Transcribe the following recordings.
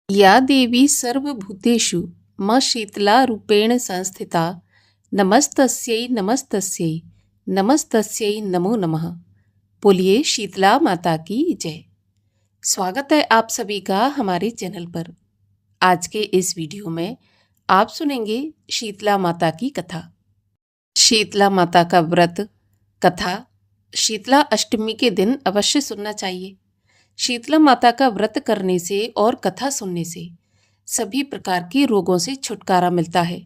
या देवी सर्वभूतेषु म शीतला रूपेण संस्थिता नमस्तस्यै नमस्तस्यै नमस्तस्यै नमो नमः। बोलिए शीतला माता की जय। स्वागत है आप सभी का हमारे चैनल पर। आज के इस वीडियो में आप सुनेंगे शीतला माता की कथा। शीतला माता का व्रत कथा शीतला अष्टमी के दिन अवश्य सुनना चाहिए। शीतला माता का व्रत करने से और कथा सुनने से सभी प्रकार के रोगों से छुटकारा मिलता है।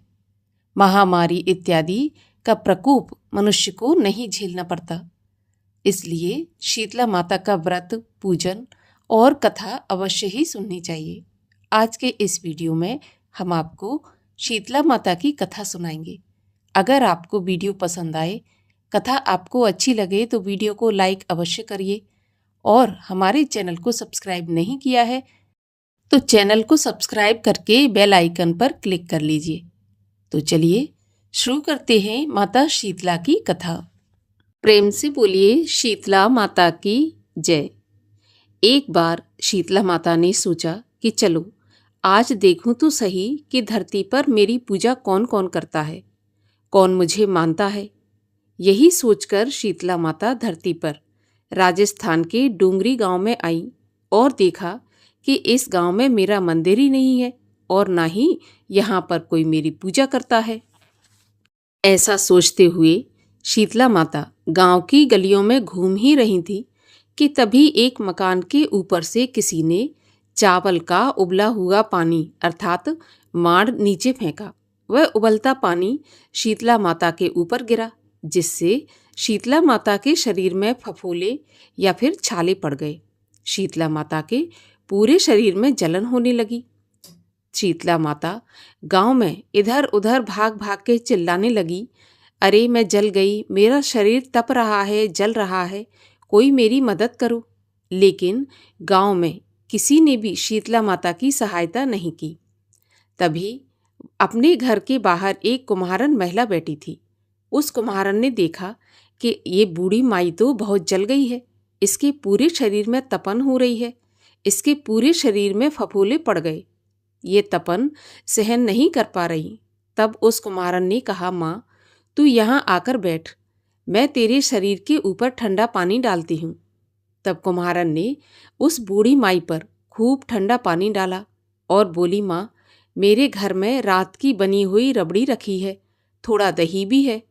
महामारी इत्यादि का प्रकोप मनुष्य को नहीं झेलना पड़ता। इसलिए शीतला माता का व्रत, पूजन और कथा अवश्य ही सुननी चाहिए। आज के इस वीडियो में हम आपको शीतला माता की कथा सुनाएंगे। अगर आपको वीडियो पसंद आए, कथा आपको अच्छी लगे तो वीडियो को लाइक अवश्य करिए और हमारे चैनल को सब्सक्राइब नहीं किया है तो चैनल को सब्सक्राइब करके बेल आइकन पर क्लिक कर लीजिए। तो चलिए शुरू करते हैं माता शीतला की कथा। प्रेम से बोलिए शीतला माता की जय। एक बार शीतला माता ने सोचा कि चलो आज देखूं तो सही कि धरती पर मेरी पूजा कौन कौन करता है, कौन मुझे मानता है। यही सोचकर शीतला माता धरती पर राजस्थान के डूंगरी गांव में आई और देखा कि इस गांव में मेरा मंदिर ही नहीं है और ना ही यहाँ पर कोई मेरी पूजा करता है। ऐसा सोचते हुए शीतला माता गांव की गलियों में घूम ही रही थी कि तभी एक मकान के ऊपर से किसी ने चावल का उबला हुआ पानी अर्थात माड़ नीचे फेंका। वह उबलता पानी शीतला माता के ऊपर गिरा, जिससे शीतला माता के शरीर में फफोले या फिर छाले पड़ गए। शीतला माता के पूरे शरीर में जलन होने लगी। शीतला माता गांव में इधर उधर भाग भाग के चिल्लाने लगी, अरे मैं जल गई, मेरा शरीर तप रहा है, जल रहा है, कोई मेरी मदद करो। लेकिन गांव में किसी ने भी शीतला माता की सहायता नहीं की। तभी अपने घर के बाहर एक कुम्हारन महिला बैठी थी। उस कुम्हारन ने देखा कि ये बूढ़ी माई तो बहुत जल गई है, इसके पूरे शरीर में तपन हो रही है, इसके पूरे शरीर में फफोले पड़ गए, ये तपन सहन नहीं कर पा रही। तब उस कुम्हारन ने कहा, माँ तू यहाँ आकर बैठ, मैं तेरे शरीर के ऊपर ठंडा पानी डालती हूँ। तब कुम्हारन ने उस बूढ़ी माई पर खूब ठंडा पानी डाला और बोली, माँ मेरे घर में रात की बनी हुई रबड़ी रखी है, थोड़ा दही भी है,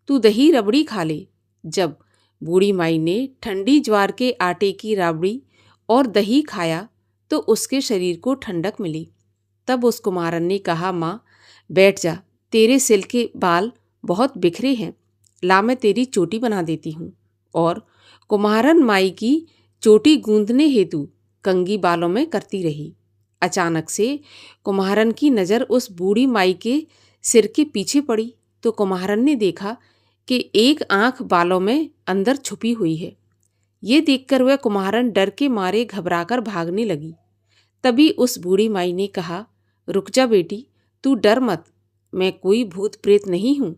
तू दही रबड़ी खा ले। जब बूढ़ी माई ने ठंडी ज्वार के आटे की राबड़ी और दही खाया तो उसके शरीर को ठंडक मिली। तब उस कुम्हारन ने कहा, माँ बैठ जा, तेरे सिर के बाल बहुत बिखरे हैं, ला मैं तेरी चोटी बना देती हूँ। और कुम्हारन माई की चोटी गूंदने हेतु कंघी बालों में करती रही। अचानक से कुम्हारन की नज़र उस बूढ़ी माई के सिर के पीछे पड़ी तो कुम्हारन ने देखा कि एक आंख बालों में अंदर छुपी हुई है। ये देखकर वह कुम्हारन डर के मारे घबराकर भागने लगी। तभी उस बूढ़ी माई ने कहा, रुक जा बेटी, तू डर मत, मैं कोई भूत प्रेत नहीं हूँ,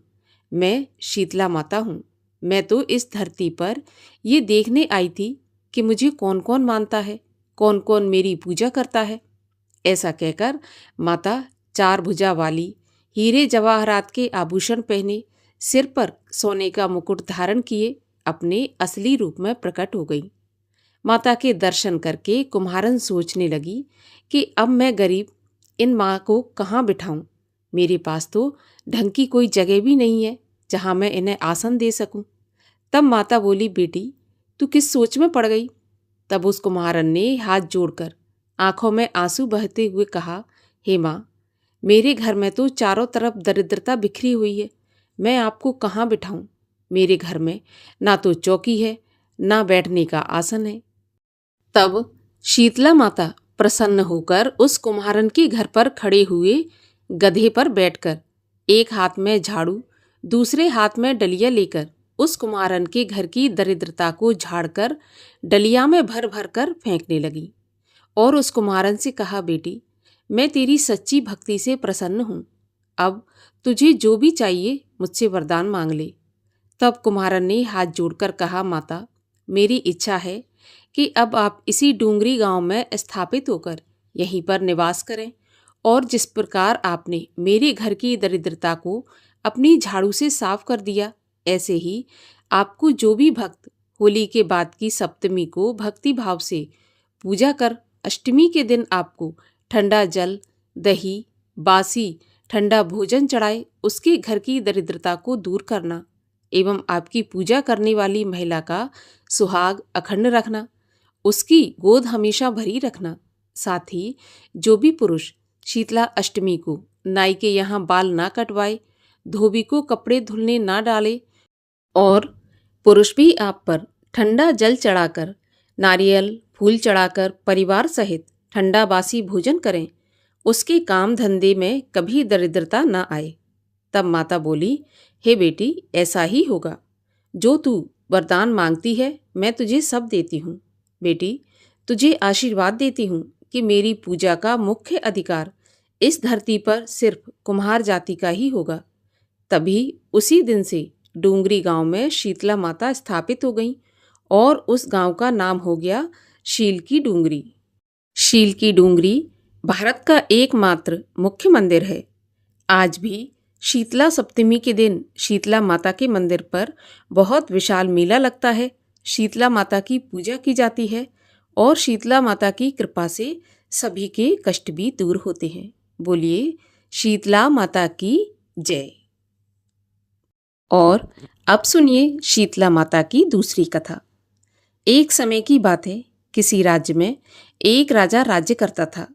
मैं शीतला माता हूँ। मैं तो इस धरती पर ये देखने आई थी कि मुझे कौन कौन मानता है, कौन कौन मेरी पूजा करता है। ऐसा कहकर माता चार भुजा वाली, हीरे जवाहरात के आभूषण पहने, सिर पर सोने का मुकुट धारण किए अपने असली रूप में प्रकट हो गई। माता के दर्शन करके कुम्हारन सोचने लगी कि अब मैं गरीब इन माँ को कहाँ बिठाऊं, मेरे पास तो ढंग की कोई जगह भी नहीं है जहाँ मैं इन्हें आसन दे सकूं। तब माता बोली, बेटी तू किस सोच में पड़ गई। तब उस कुम्हारन ने हाथ जोड़कर आंखों में आंसू बहते हुए कहा, हे माँ, मेरे घर में तो चारों तरफ दरिद्रता बिखरी हुई है, मैं आपको कहाँ बिठाऊं। मेरे घर में ना तो चौकी है, ना बैठने का आसन है। तब शीतला माता प्रसन्न होकर उस कुम्हारन के घर पर खड़े हुए गधे पर बैठकर एक हाथ में झाड़ू, दूसरे हाथ में डलिया लेकर उस कुम्हारन के घर की दरिद्रता को झाड़कर डलिया में भर भर कर फेंकने लगी और उस कुम्हारन से कहा, बेटी मैं तेरी सच्ची भक्ति से प्रसन्न हूँ, अब तुझे जो भी चाहिए मुझसे वरदान मांग ले। तब कुम्हारन ने हाथ जोड़कर कहा, माता मेरी इच्छा है कि अब आप इसी डूंगरी गांव में स्थापित होकर यहीं पर निवास करें और जिस प्रकार आपने मेरे घर की दरिद्रता को अपनी झाड़ू से साफ कर दिया, ऐसे ही आपको जो भी भक्त होली के बाद की सप्तमी को भक्ति भाव से पूजा कर अष्टमी के दिन आपको ठंडा जल, दही, बासी ठंडा भोजन चढ़ाए, उसके घर की दरिद्रता को दूर करना एवं आपकी पूजा करने वाली महिला का सुहाग अखंड रखना, उसकी गोद हमेशा भरी रखना। साथ ही जो भी पुरुष शीतला अष्टमी को नाई के यहाँ बाल ना कटवाए, धोबी को कपड़े धुलने ना डाले और पुरुष भी आप पर ठंडा जल चढ़ाकर, नारियल फूल चढ़ाकर परिवार सहित ठंडा बासी भोजन करें, उसके काम धंधे में कभी दरिद्रता न आए। तब माता बोली, हे बेटी, ऐसा ही होगा। जो तू वरदान मांगती है मैं तुझे सब देती हूँ। बेटी, तुझे आशीर्वाद देती हूँ कि मेरी पूजा का मुख्य अधिकार इस धरती पर सिर्फ कुम्हार जाति का ही होगा। तभी उसी दिन से डूंगरी गांव में शीतला माता स्थापित हो गई और उस गांव का नाम हो गया शील की डूंगरी। शील की डूंगरी भारत का एकमात्र मुख्य मंदिर है। आज भी शीतला सप्तमी के दिन शीतला माता के मंदिर पर बहुत विशाल मेला लगता है। शीतला माता की पूजा की जाती है और शीतला माता की कृपा से सभी के कष्ट भी दूर होते हैं। बोलिए शीतला माता की जय। और अब सुनिए शीतला माता की दूसरी कथा। एक समय की बात है, किसी राज्य में एक राजा राज्य करता था।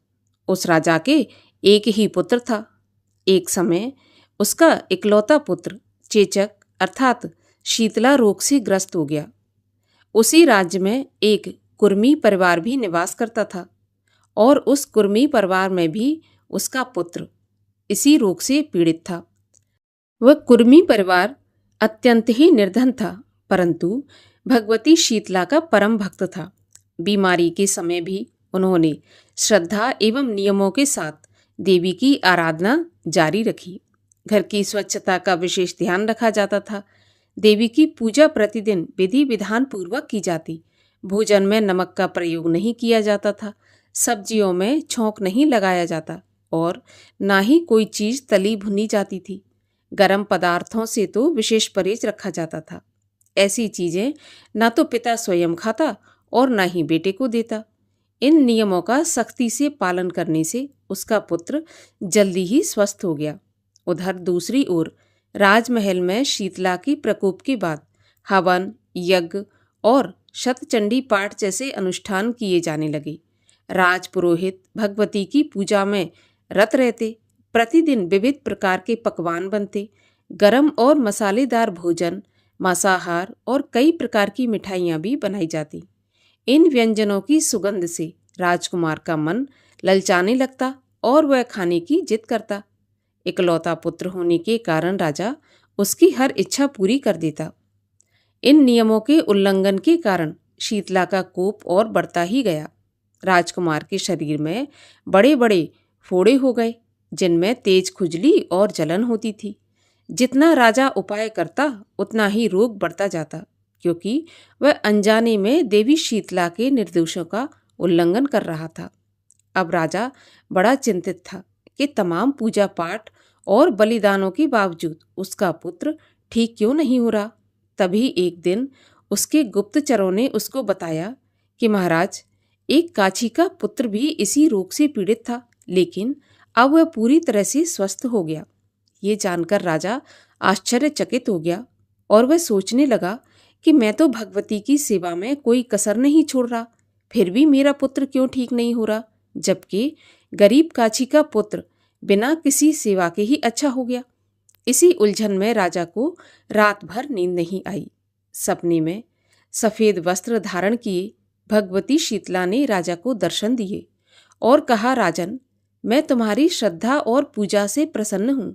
उस राजा के एक ही पुत्र था। एक समय उसका इकलौता पुत्र चेचक अर्थात शीतला रोग से ग्रस्त हो गया। उसी राज्य में एक कुर्मी परिवार भी निवास करता था और उस कुर्मी परिवार में भी उसका पुत्र इसी रोग से पीड़ित था। वह कुर्मी परिवार अत्यंत ही निर्धन था, परंतु भगवती शीतला का परम भक्त था। बीमारी के समय भी उन्होंने श्रद्धा एवं नियमों के साथ देवी की आराधना जारी रखी। घर की स्वच्छता का विशेष ध्यान रखा जाता था। देवी की पूजा प्रतिदिन विधि विधान पूर्वक की जाती। भोजन में नमक का प्रयोग नहीं किया जाता था। सब्जियों में छौंक नहीं लगाया जाता और ना ही कोई चीज तली भुनी जाती थी। गर्म पदार्थों से तो विशेष परहेज रखा जाता था। ऐसी चीजें ना तो पिता स्वयं खाता और ना ही बेटे को देता। इन नियमों का सख्ती से पालन करने से उसका पुत्र जल्दी ही स्वस्थ हो गया। उधर दूसरी ओर राजमहल में शीतला की प्रकोप के बाद हवन, यज्ञ और शतचंडी पाठ जैसे अनुष्ठान किए जाने लगे। राजपुरोहित भगवती की पूजा में रत रहते। प्रतिदिन विविध प्रकार के पकवान बनते। गरम और मसालेदार भोजन, मांसाहार और कई प्रकार की मिठाइयाँ भी बनाई जाती। इन व्यंजनों की सुगंध से राजकुमार का मन ललचाने लगता और वह खाने की जिद करता। इकलौता पुत्र होने के कारण राजा उसकी हर इच्छा पूरी कर देता। इन नियमों के उल्लंघन के कारण शीतला का कोप और बढ़ता ही गया। राजकुमार के शरीर में बड़े बड़े फोड़े हो गए, जिनमें तेज खुजली और जलन होती थी। जितना राजा उपाय करता उतना ही रोग बढ़ता जाता, क्योंकि वह अनजाने में देवी शीतला के निर्देशों का उल्लंघन कर रहा था। अब राजा बड़ा चिंतित था कि तमाम पूजा पाठ और बलिदानों के बावजूद उसका पुत्र ठीक क्यों नहीं हो रहा। तभी एक दिन उसके गुप्तचरों ने उसको बताया कि महाराज, एक काछी का पुत्र भी इसी रोग से पीड़ित था, लेकिन अब वह पूरी तरह से स्वस्थ हो गया। ये जानकर राजा आश्चर्यचकित हो गया और वह सोचने लगा कि मैं तो भगवती की सेवा में कोई कसर नहीं छोड़ रहा, फिर भी मेरा पुत्र क्यों ठीक नहीं हो रहा, जबकि गरीब काछी का पुत्र बिना किसी सेवा के ही अच्छा हो गया। इसी उलझन में राजा को रात भर नींद नहीं आई। सपने में सफेद वस्त्र धारण किए भगवती शीतला ने राजा को दर्शन दिए और कहा, राजन, मैं तुम्हारी श्रद्धा और पूजा से प्रसन्न हूँ।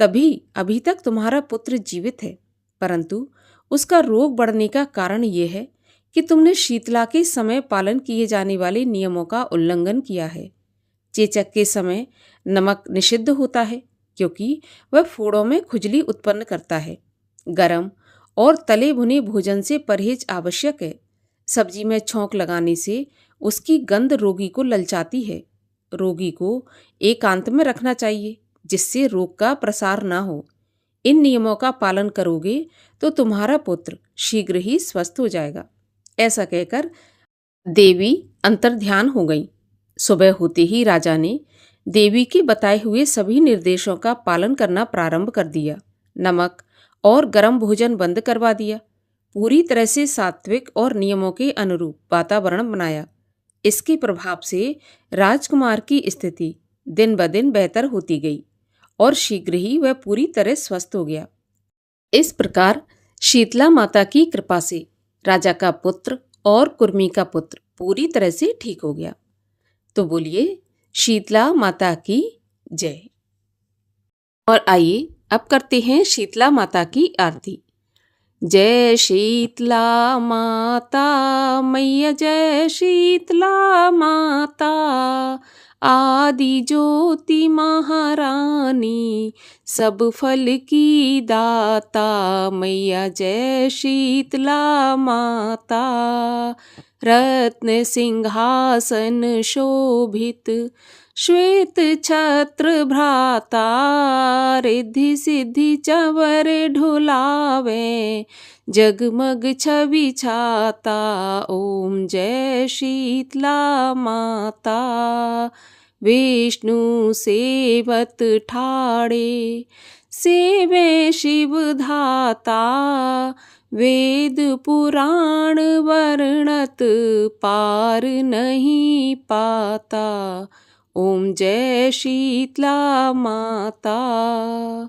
तभी अभी तक तुम्हारा पुत्र जीवित है, परंतु उसका रोग बढ़ने का कारण ये है कि तुमने शीतला के समय पालन किए जाने वाले नियमों का उल्लंघन किया है। चेचक के समय नमक निषिद्ध होता है, क्योंकि वह फोड़ों में खुजली उत्पन्न करता है। गरम और तले भुने भोजन से परहेज आवश्यक है। सब्जी में छौंक लगाने से उसकी गंध रोगी को ललचाती है। रोगी को एकांत में रखना चाहिए जिससे रोग का प्रसार ना हो। इन नियमों का पालन करोगे तो तुम्हारा पुत्र शीघ्र ही स्वस्थ हो जाएगा। ऐसा कहकर देवी अंतर्ध्यान हो गई। सुबह होते ही राजा ने देवी के बताए हुए सभी निर्देशों का पालन करना प्रारंभ कर दिया। नमक और गर्म भोजन बंद करवा दिया। पूरी तरह से सात्विक और नियमों के अनुरूप वातावरण बनाया। इसके प्रभाव से राजकुमार की स्थिति दिन ब दिन बेहतर होती गई और शीघ्र ही वह पूरी तरह स्वस्थ हो गया। इस प्रकार शीतला माता की कृपा से राजा का पुत्र और कुर्मी का पुत्र पूरी तरह से ठीक हो गया। तो बोलिए शीतला माता की जय। और आइए अब करते हैं शीतला माता की आरती। जय शीतला माता मैया, जय शीतला माता, आदि ज्योति महारानी, सब फल की दाता मैया, जय शीतला माता। रत्न सिंहासन शोभित, श्वेत छत्र भ्राता, रिद्धि सिद्धि चवर ढुलावे, जगमग छवि छाता, ओम जय शीतला माता। विष्णु सेवत ठाड़े, सेवे शिव धाता, वेद पुराण वर्णत, पार नहीं पाता, ओम जय शीतला माता।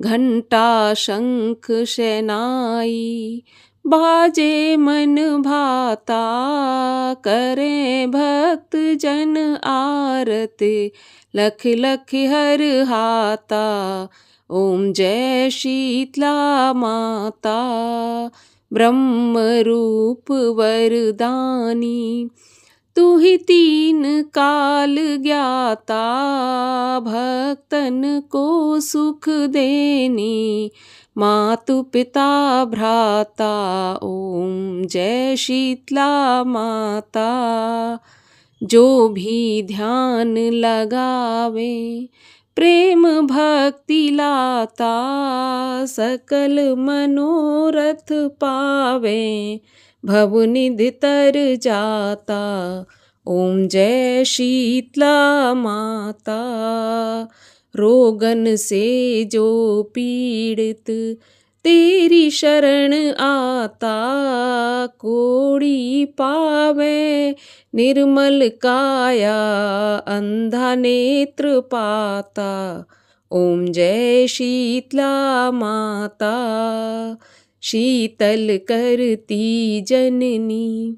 घंटा शंख शहनाई, बाजे मन भाता, करे भक्त जन आरती, लख लख हर हाता, ओम जय शीतला माता। ब्रह्म रूप वरदानी, तू ही तीन काल ज्ञाता, भक्तन को सुख देनी, मातु पिता भ्राता, ओम जय शीतला माता। जो भी ध्यान लगावे, प्रेम भक्ति लाता, सकल मनोरथ पावे, भवनिधि तर जाता, ओम जय शीतला माता। रोगन से जो पीड़ित, तेरी शरण आता, कोड़ी पावे निर्मल काया, अंधा नेत्र पाता, ओम जय शीतला माता। शीतल करती जननी,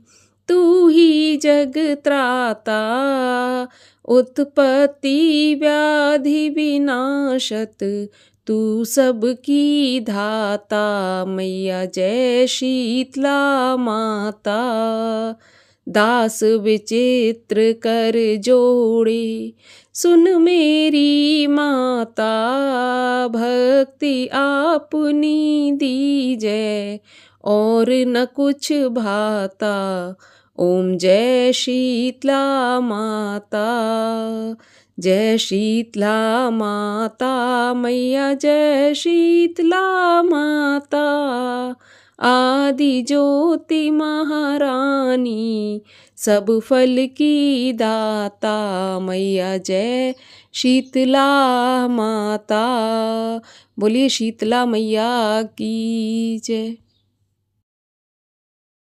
तू ही जग त्राता, उत्पत्ति व्याधि विनाशत, तू सबकी धाता, मैया जय शीतला माता। दास विचित्र कर जोड़े, सुन मेरी माता, भक्ति आपनी दीजै, और न कुछ भाता, ओम जय शीतला माता। जय शीतला माता मैया, जय शीतला माता, आदि ज्योति महारानी, सब फल की दाता, मैया जय शीतला माता। बोलिए शीतला मैया की जय।